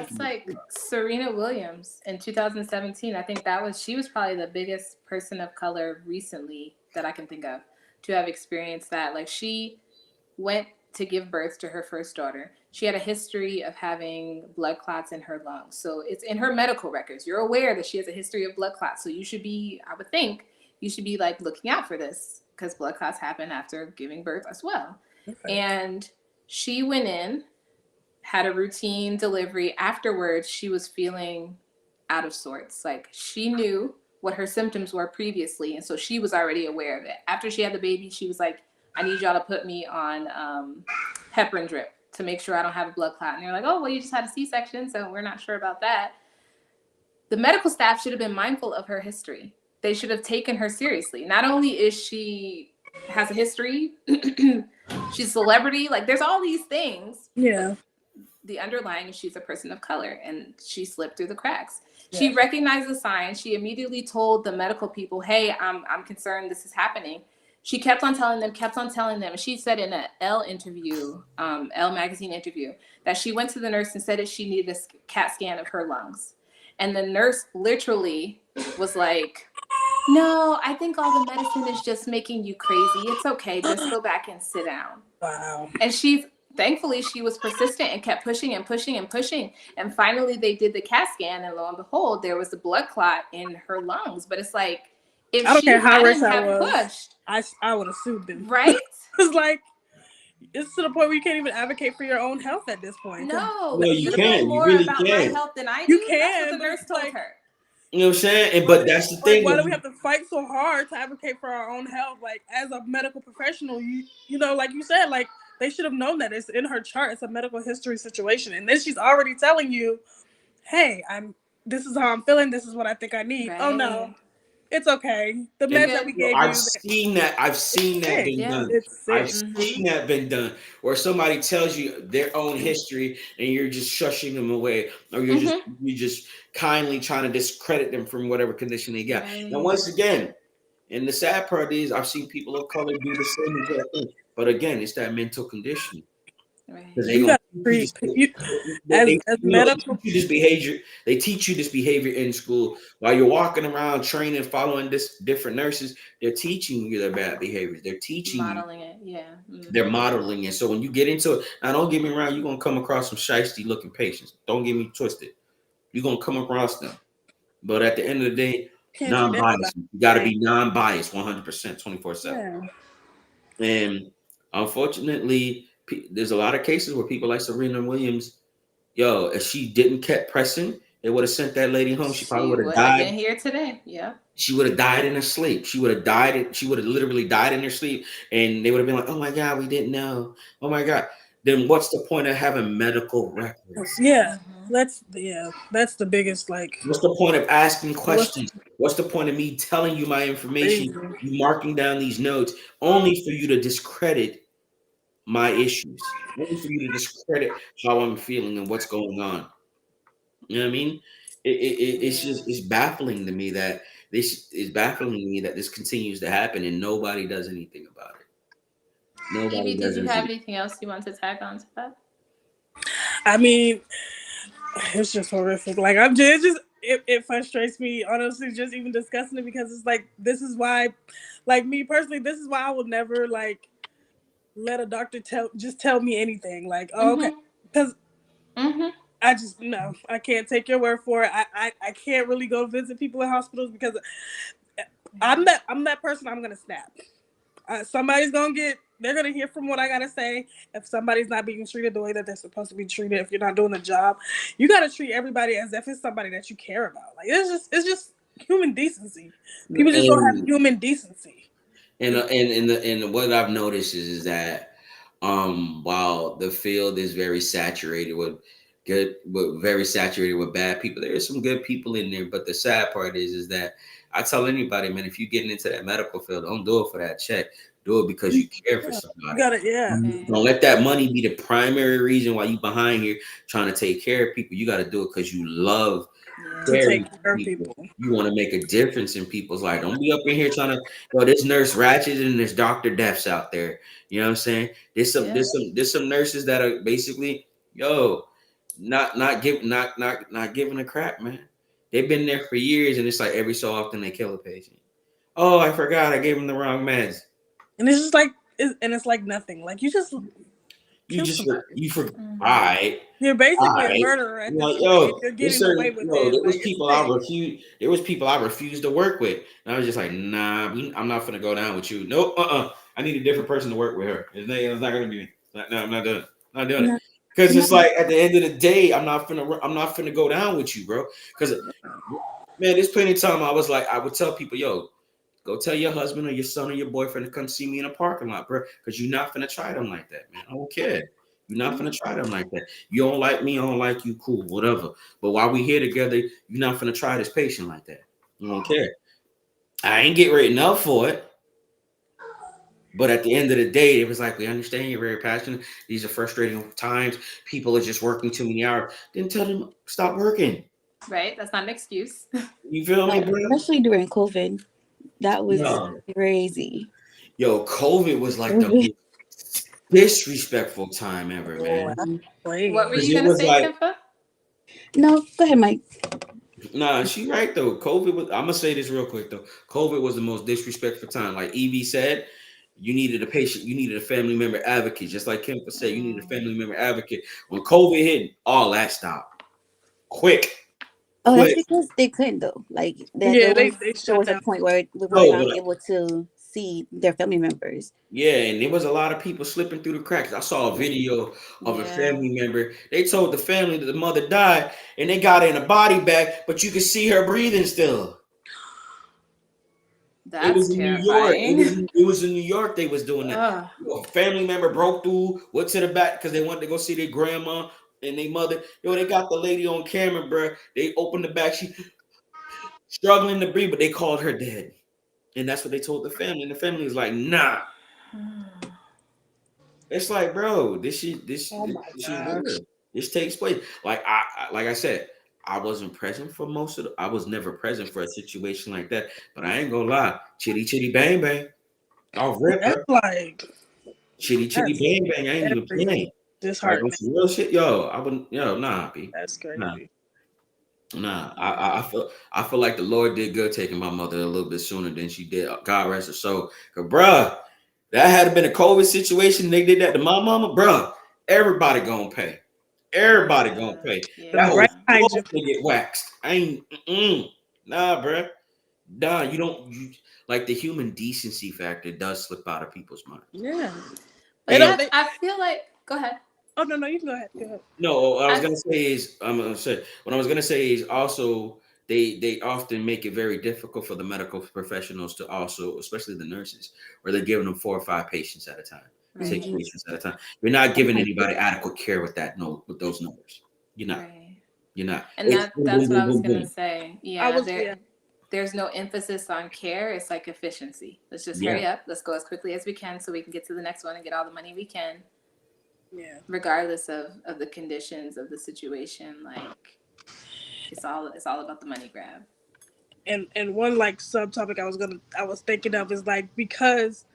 That's like Serena Williams in 2017. I think she was probably the biggest person of color recently that I can think of to have experienced that. Like, she went to give birth to her first daughter. She had a history of having blood clots in her lungs. So it's in her medical records. You're aware that she has a history of blood clots. So you should be, I would think, you should be like looking out for this, because blood clots happen after giving birth as well. Okay. And she went in, had a routine delivery. Afterwards, she was feeling out of sorts. Like, she knew what her symptoms were previously, and so she was already aware of it. After she had the baby, she was like, I need y'all to put me on heparin drip to make sure I don't have a blood clot. And they're like, oh, well, you just had a C-section, so we're not sure about that. The medical staff should have been mindful of her history. They should have taken her seriously. Not only is she has a history, she's a celebrity. Like, there's all these things. Yeah. The underlying is she's a person of color, and she slipped through the cracks. Yeah. She recognized the signs. She immediately told the medical people, hey, I'm concerned this is happening. She kept on telling them. And she said in an Elle magazine interview, that she went to the nurse and said that she needed a CAT scan of her lungs. And the nurse literally was like, no, I think all the medicine is just making you crazy. It's okay. Just go back and sit down. Wow. And thankfully, she was persistent and kept pushing and pushing and pushing. And finally, they did the CAT scan, and lo and behold, there was a blood clot in her lungs. But it's like, if I don't she care how rich hadn't I have was, pushed, I would have sued them. Right? It's like, it's to the point where you can't even advocate for your own health at this point. No, you can. Know more you really about can. My health than I do. You can. That's what the nurse told her. You know what I'm saying? But that's the thing. Why do we have to fight so hard to advocate for our own health? Like, as a medical professional, you know, like you said, like, they should have known that it's in her chart. It's a medical history situation. And then she's already telling you, hey, this is how I'm feeling. This is what I think I need. Right. Oh, no. It's okay. The meds that we gave you. I've seen that been done. I've seen that been done. Or somebody tells you their own history and you're just shushing them away. Or you're just kindly trying to discredit them from whatever condition they got. Right. Now, once again, and the sad part is I've seen people of color do the same exact thing. But again, it's that mental condition. Right. They teach you this behavior in school while you're walking around training, following this different nurses. They're teaching you their bad behaviors. They're teaching modeling it. Yeah. Mm-hmm. They're modeling it. So when you get into it, now don't get me wrong, you're gonna come across some shiesty looking patients. Don't get me twisted. You're gonna come across them. But at the end of the day, non-biased. You gotta be non-biased 100%, 24/7. Yeah. And unfortunately, there's a lot of cases where people like Serena Williams, if she didn't kept pressing, they would have sent that lady home. She probably would have died. Been here today. Yeah. She would have died in her sleep. She would have died. She would have literally died in her sleep. And they would have been like, oh my God, we didn't know. Oh my God. Then what's the point of having medical records? Yeah. That's the biggest, like. What's the point of asking questions? What's the point of me telling you my information, you marking down these notes, only for you to discredit my issues, only for you to discredit how I'm feeling and what's going on. You know what I mean? It's baffling to me that this continues to happen and nobody does anything about it. Amy, did you have anything else you want to tag on to that? I mean, it's just horrific. Like, it frustrates me, honestly, just even discussing it, because it's like, this is why, like, me personally, this is why I would never, like, let a doctor tell me anything. Like, okay, because I just I can't take your word for it. I can't really go visit people in hospitals because I'm that person. I'm gonna snap. Somebody's they're gonna hear from what I gotta say. If somebody's not being treated the way that they're supposed to be treated, if you're not doing the job, you gotta treat everybody as if it's somebody that you care about. Like, it's just human decency. People just don't have human decency. And what I've noticed is that while the field is very saturated with bad people, there are some good people in there. But the sad part is that I tell anybody, man, if you're getting into that medical field, don't do it for that check. Do it because you care for somebody. Don't let that money be the primary reason why you behind here trying to take care of people. You got to do it because you love take care of people. You want to make a difference in people's life. Don't be up in here trying to there's nurse ratchets and there's Dr. Deaths out there. You know what I'm saying? There's some nurses that are basically, not giving a crap, man. They've been there for years, and it's like every so often they kill a patient. Oh, I forgot I gave him the wrong meds. And it's just like, it's like nothing. Like you just You kill just somebody. you for Mm-hmm. all right. You're All basically a right. murderer at You this know, point, and yo, you're there's getting away certain with yo, it. there was Like it's people I sick. refused. There was people I refused to work with, and I was just like, nah, I'm not gonna go down with you. Nope, I need a different person to work with her. It's not gonna be me. No, I'm not doing it. I'm not doing it. No, Because no. it's like at the end of the day, I'm not finna go down with you, bro. Because man, there's plenty of time I was like, I would tell people, yo, go tell your husband or your son or your boyfriend to come see me in a parking lot, bro. Because you're not finna try them like that, man. I don't care. You're not finna try them like that. You don't like me, I don't like you, cool, whatever. But while we here together, you're not finna try this patient like that. You don't care. I ain't get written up for it. But at the end of the day, it was like, we understand you're very passionate. These are frustrating times. People are just working too many hours. Then tell them stop working. Right? That's not an excuse. You feel me, No, bro? especially during COVID. That was No. crazy. Yo, COVID was like the COVID. most disrespectful time ever, Oh, man. that's What crazy. were Because you it gonna was say, like, Kimpa? No, go ahead, Mike. nah, she right though. COVID was. I'm gonna say this real quick though. COVID was the most disrespectful time. Like Evie said, you needed a patient, you needed a family member advocate. Just like Kimpa said, you needed a family member advocate. When COVID hit, all that stopped quick, Oh, that's quick. because they couldn't though. Like Yeah, they there shut was a down. point where we were No, not but able to see their family members. yeah, and there was a lot of people slipping through the cracks. I saw a video of a Yeah, family member. They told the family that the mother died, and they got her in a body bag, but you could see her breathing still. It was that's in New York. terrifying. It was in New York. They was doing that. Ugh. A family member broke through, went to the back because they wanted to go see their grandma and their mother. Yo, they got the lady on camera, bro. They opened the back. She struggling to breathe, but they called her dead, and that's what they told the family. And the family was like, "Nah." It's like, bro, Oh my this is gosh. real. This takes place. Like I said, I wasn't present for most of the. I was never present for a situation like that. But I ain't gonna lie, chitty chitty bang bang, off rip, bro. That's like Chitty chitty that's bang bang. I ain't even very playing. Like on disheartening. some real shit, yo. I wouldn't, yo, nah, B, That's nah, crazy. nah. I feel like the Lord did good taking my mother a little bit sooner than she did. God rest her soul, cause bruh, that had been a COVID situation. They did that to my mama, bruh. Everybody gonna pay. Everybody gonna Yeah, pay. They'll That be yeah. whole right floor behind you. gonna get waxed. I ain't, nah, bruh. Nah, you don't. Like the human decency factor does slip out of people's minds. Yeah. They Hey, But yo, don't. that's, They. I feel like, go ahead. Oh no, no, you can go ahead. Go ahead. no, what I was I, gonna say is I'm gonna say what I was gonna say is also they often make it very difficult for the medical professionals to also, especially the nurses, where they're giving them 4 or 5 patients at a time, right, 6 patients at a time. You're not giving anybody adequate care with that no with those numbers. You're not. right. You're not. And It's boom, boom, that's what boom, I was boom, gonna boom. say. I Yeah, was. Yeah. there's no emphasis on care. It's like efficiency. Let's just Yeah. hurry up. Let's go as quickly as we can so we can get to the next one and get all the money we can, Yeah. regardless of the conditions of the situation. Like it's all about the money grab. And one like subtopic I was thinking of is like because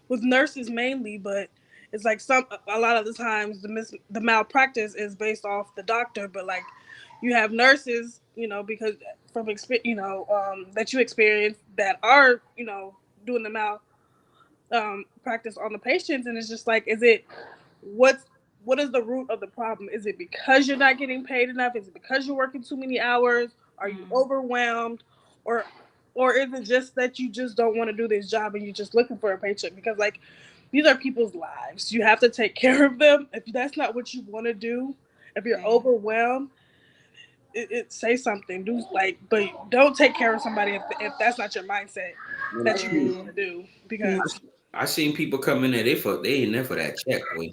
with nurses mainly, but it's like a lot of the times the malpractice is based off the doctor, but like you have nurses, because from experience, that you experience that are doing the practice on the patients, and it's just like, what's what is the root of the problem? Is it because you're not getting paid enough? Is it because you're working too many hours? Are you Mm, overwhelmed? Or or is it just that you just don't want to do this job and you're just looking for a paycheck? Because like these are people's lives. You have to take care of them. If that's not what you want to do, if you're right. overwhelmed, it say something. Do like, but don't take care of somebody if that's not your mindset Man, that you really want Right. to do. No. Because I seen people come in there. They ain't there for that check, boy.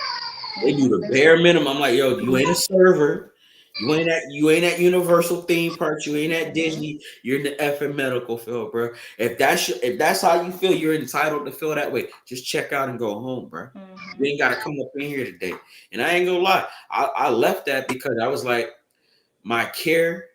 They do Mm-hmm. the bare minimum. I'm like, yo, you ain't a server. You ain't at Universal theme parks. You ain't at Mm-hmm. Disney. You're in the effing medical field, bro. If that's how you feel, you're entitled to feel that way. Just check out and go home, bro. Mm-hmm. You ain't gotta come up in here today. And I ain't gonna lie, I left that because I was like, my care,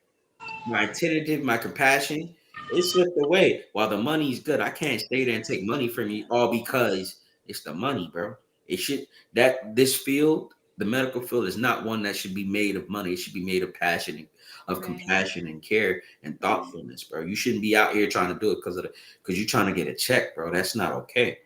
my attentive, my compassion, it slipped away. While the money's good, I can't stay there and take money from you all because it's the money, bro. It should that this field, the medical field is not one that should be made of money. It should be made of passion, of compassion and care and thoughtfulness, bro. You shouldn't be out here trying to do it because you're trying to get a check, bro. That's not okay.